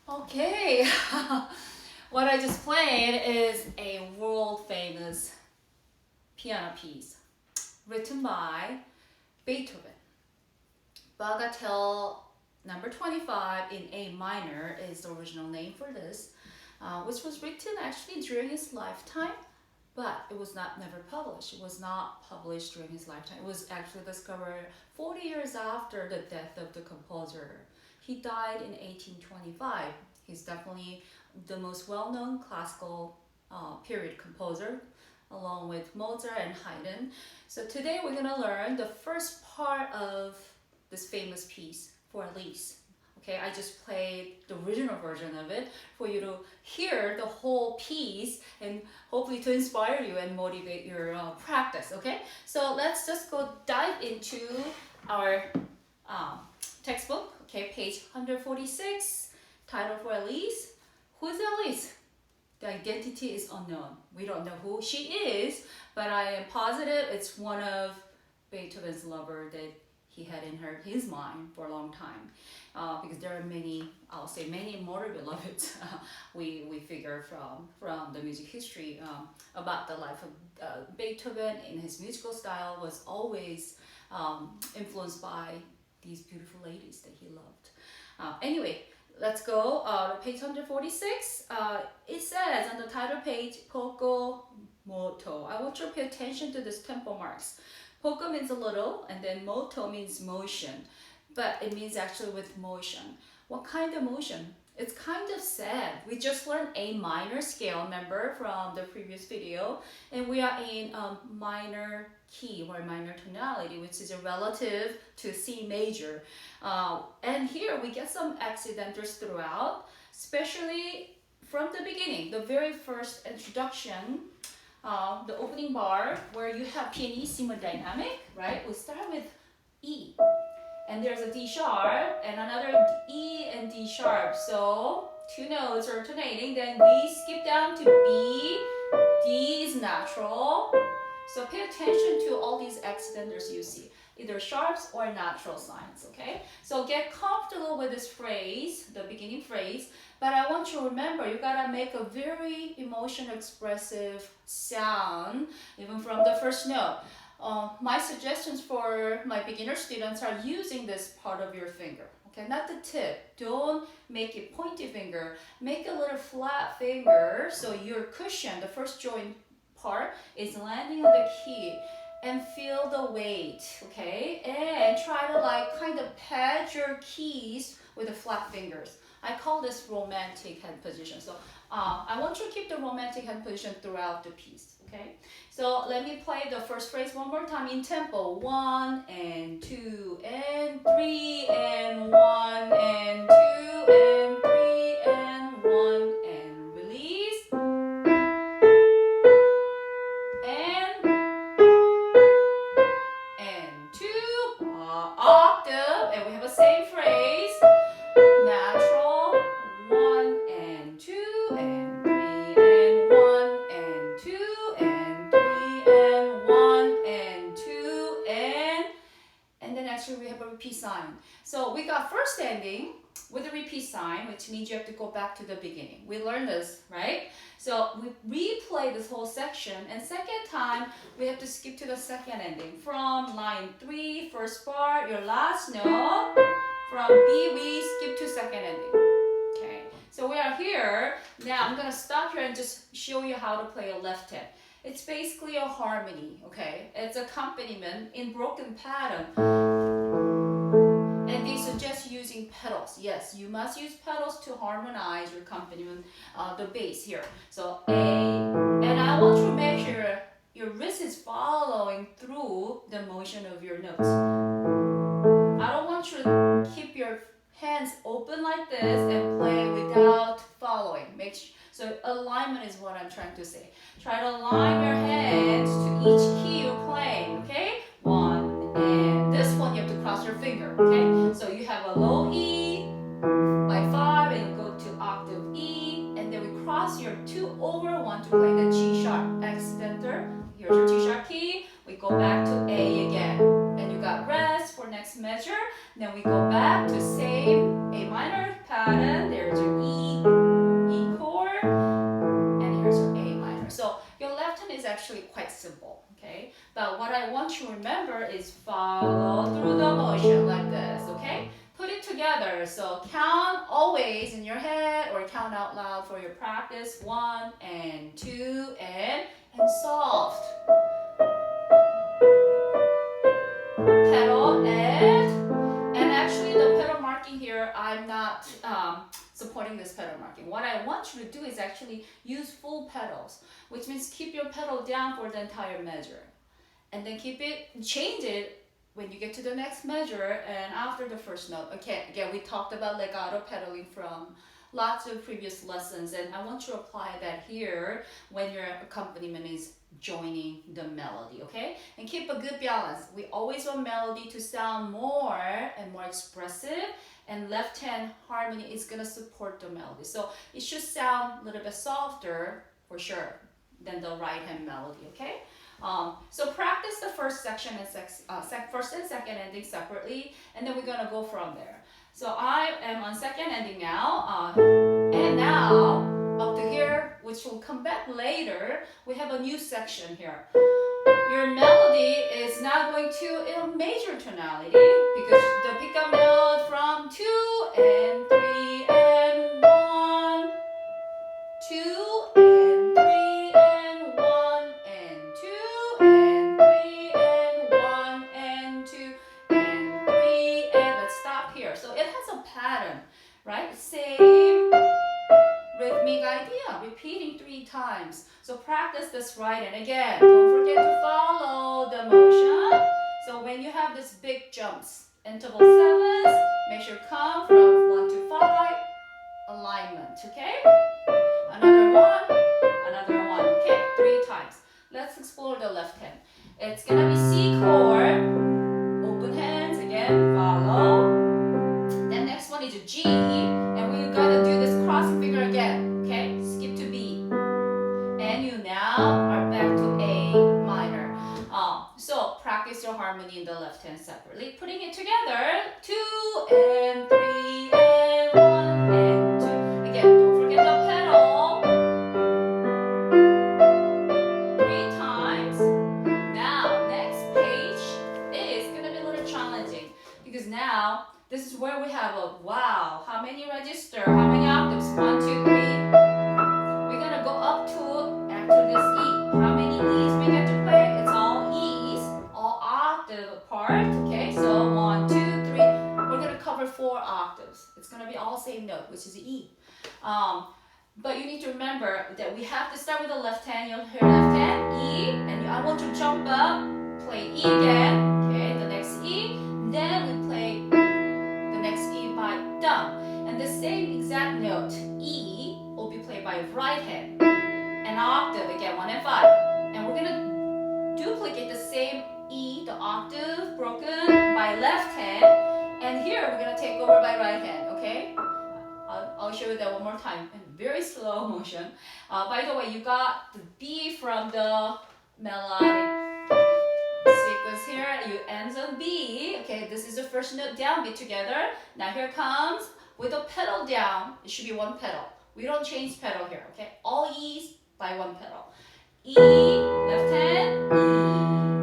Okay, what I just played is a world famous piano piece written by Beethoven. Bagatelle number 25 in A minor is the original name for this, which was written actually during his lifetime, but it was never published. It was not published during his lifetime. It was actually discovered 40 years after the death of the composer. He died in 1825. He's definitely the most well-known classical period composer, along with Mozart and Haydn. So today we're going to learn the first part of this famous piece, Für Elise. Okay, I just played the original version of it for you to hear the whole piece and hopefully to inspire you and motivate your practice. Okay, so let's just go dive into our textbook. Okay, page 146, title For Elise. Who's Elise? The identity is unknown. We don't know who she is, but I am positive it's one of Beethoven's lover that he had in his mind for a long time. Because there are many, I'll say many more beloveds we figure from the music history about the life of Beethoven, and his musical style was always influenced by these beautiful ladies that he loved. Anyway, let's go to page 146. It says on the title page, Poco Moto. I want you to pay attention to this tempo marks. Poco means a little, and then moto means motion, but it means actually with motion. What kind of motion? It's kind of sad. We just learned A minor scale, remember, from the previous video, and we are in minor key or minor tonality, which is a relative to C major. And here we get some accidentals throughout, especially from the beginning, the very first introduction. The opening bar where you have pianissimo dynamic, right? We start with E, and there's a D sharp and another E and D sharp. So two notes are alternating. Then we skip down to B. D is natural. So pay attention to all these accidentals you see, either sharps or natural signs. Okay. So get comfortable with this phrase, the beginning phrase. But I want you to remember, you gotta make a very emotional, expressive sound, even from the first note. My suggestions for my beginner students are using this part of your finger, okay? Not the tip. Don't make it pointy finger. Make a little flat finger so your cushion, the first joint part, is landing on the key. And feel the weight, okay? And try to like kind of pad your keys with the flat fingers. I call this romantic hand position. So I want you to keep the romantic hand position throughout the piece, okay? So let me play the first phrase one more time in tempo. 1 and 2 and 3 and 1 and 2 and 3 and 1 and release. we got first ending with a repeat sign, which means you have to go back to the beginning. We learned this, right? So we replay this whole section, and second time we have to skip to the second ending. From line 3, first bar, your last note. From B, we skip to second ending. Okay, so we are here. Now I'm gonna stop here and just show you how to play a left hand. It's basically a harmony, okay? It's accompaniment in broken pattern. And they suggest using pedals. Yes, you must use pedals to harmonize your accompaniment, the bass here. So A, and I want you to make sure your wrist is following through the motion of your notes. I don't want you to keep your hands open like this and play without following. So alignment is what I'm trying to say. Try to align your hands to each key you're playing, okay? 1, and this one you have to cross your finger, okay? So you have a low E by 5 and you go to octave E, and then we cross your 2 over 1 to play the G sharp accidental. Here's your G sharp key. We go back to A again, and you got rest for next measure. Then we go back to same A minor pattern. There's your E chord, and here's your A minor. So your left hand is actually quite simple, okay? But what I want you to remember is follow through the motion like this, okay? Put it together. So count always in your head or count out loud for your practice. 1 and 2 and soft. Pedal and actually the pedal marking here, I'm not supporting this pedal marking. What I want you to do is actually use full pedals, which means keep your pedal down for the entire measure. And then change it when you get to the next measure and after the first note. Okay, again, we talked about legato pedaling from lots of previous lessons, and I want you to apply that here when your accompaniment is joining the melody, okay? And keep a good balance. We always want melody to sound more and more expressive, and left hand harmony is gonna support the melody. So it should sound a little bit softer for sure than the right hand melody, okay? So practice the first section and first and second ending separately, and then we're gonna go from there. So I am on second ending now, and now up to here, which will come back later, we have a new section here. Your melody is now going to in a major tonality because the pickup note from 2 and 3 and 1, 2 and 3 and 1 and 2 and 3 and 1 and 2 and 3 and let's stop here. So it has a pattern, right? Same rhythmic idea, repeating 3 times. So practice this right, and again, don't forget to follow the motion. So when you have these big jumps, interval 7s, make sure come from 1 to 5, alignment, okay? Another one, okay? 3 times. Let's explore the left hand. It's gonna be C chord, open hands, again, follow. Then next one is a G, and we gotta do this crossing finger again, okay? Skip to B. And you now are back to A minor. So practice your harmony in the left hand separately. Putting it together, 2 and 3 and 1 and 2. Again, don't forget the pedal. 3 times. Now, next page is gonna be a little challenging because now this is where we have a wow. How many register? How many octaves? 1, 2, 3. We're gonna go up to after this E. How many E's we get to play? It's all E's, all octave apart. Okay, so 1, 2, 3. We're gonna cover 4 octaves. It's gonna be all same note, which is E. But you need to remember that we have to start with the left hand. You'll hear left hand E, and I want to jump up, play E again. Okay, the next E. Then we play the next E by thumb. And the same exact note, E, will be played by right hand. An octave, again, 1 and 5. And we're gonna duplicate the same E, the octave, broken by left hand. And here we're gonna take over by right hand, okay? I'll show you that one more time in very slow motion. By the way, you got the B from the melodic sequence because here you end on B. Okay, this is the first note downbeat together. Now here comes with a pedal down. It should be one pedal. We don't change pedal here. Okay, all E's by one pedal. E, left hand,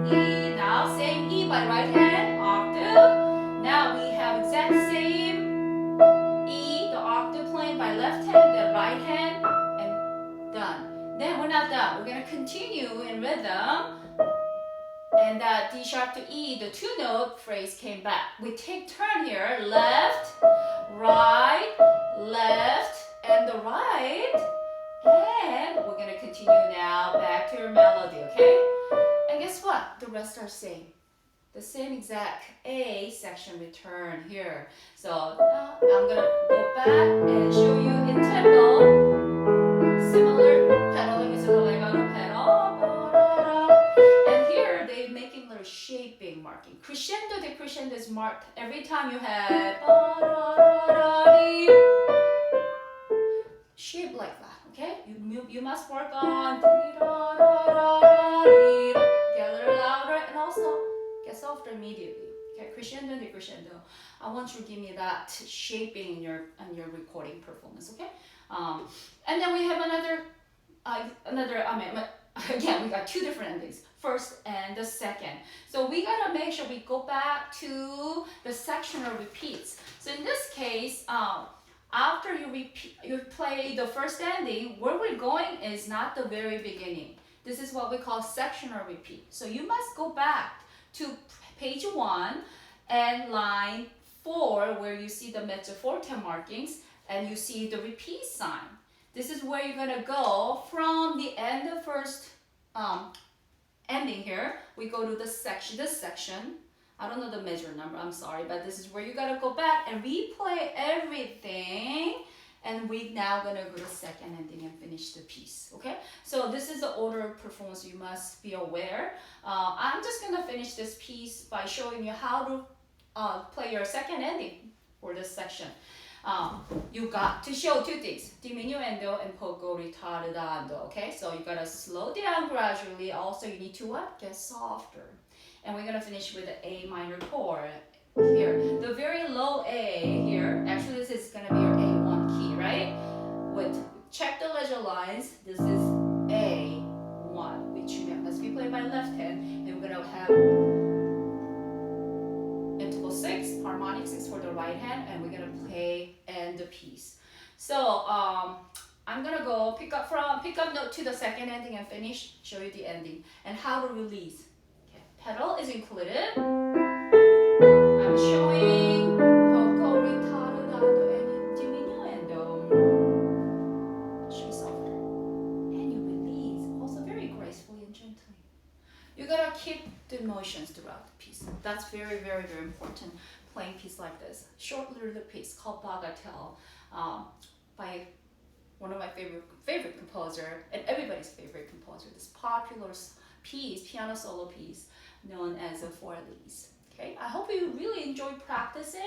E, E. Now same E by right hand, octave. Now we have exact same E, the octave playing by left hand, the right hand, and done. Then we're not done. We're gonna continue in rhythm. And that D sharp to E, the two note phrase came back. We take turn here, left, right, left, and the right. And we're gonna continue now back to your melody, okay? And guess what? The rest are same. The same exact A section return here. So now I'm gonna go back and show you in tempo. Similar pedaling is a legato pedal. And here they're making little shaping marking. Crescendo, decrescendo is marked every time you have shape like that. Okay, you must work on get a little louder and also get softer immediately. Okay, crescendo, decrescendo. I want you to give me that shaping in your recording performance. Okay, and then we have again we got two different endings, first and the second. So we gotta make sure we go back to the sectional repeats. So in this case, after you play the first ending, where we're going is not the very beginning. This is what we call sectional repeat. So you must go back to page 1 and line 4 where you see the mezzo forte markings and you see the repeat sign. This is where you're gonna go from the end of first ending here. We go to this section. I don't know the measure number, I'm sorry, but this is where you gotta go back and replay everything. And we now gonna go to second ending and finish the piece, okay? So this is the order of performance you must be aware. I'm just gonna finish this piece by showing you how to play your second ending for this section. You got to show two things, diminuendo and poco ritardando, okay? So you gotta slow down gradually. Also, you need to what? Get softer. And we're gonna finish with the A minor chord here. The very low A here, actually this is gonna be your A1 key, right? Check the ledger lines. This is A1, which must be played by left hand. And we're gonna have interval 6, harmonic 6 for the right hand, and we're gonna play end the piece. So I'm gonna go pick up note to the second ending and finish, show you the ending and how to release. Okay, pedal is included. I'm showing poco ritardando and diminuendo. Should be softer. And you release, also very gracefully and gently. You gotta keep the emotions throughout the piece. That's very, very, very important. Playing piece like this, short little piece called Bagatelle, by one of my favorite composer and everybody's favorite composer. This popular piece, piano solo piece, known as Für Elise. Okay, I hope you really enjoyed practicing.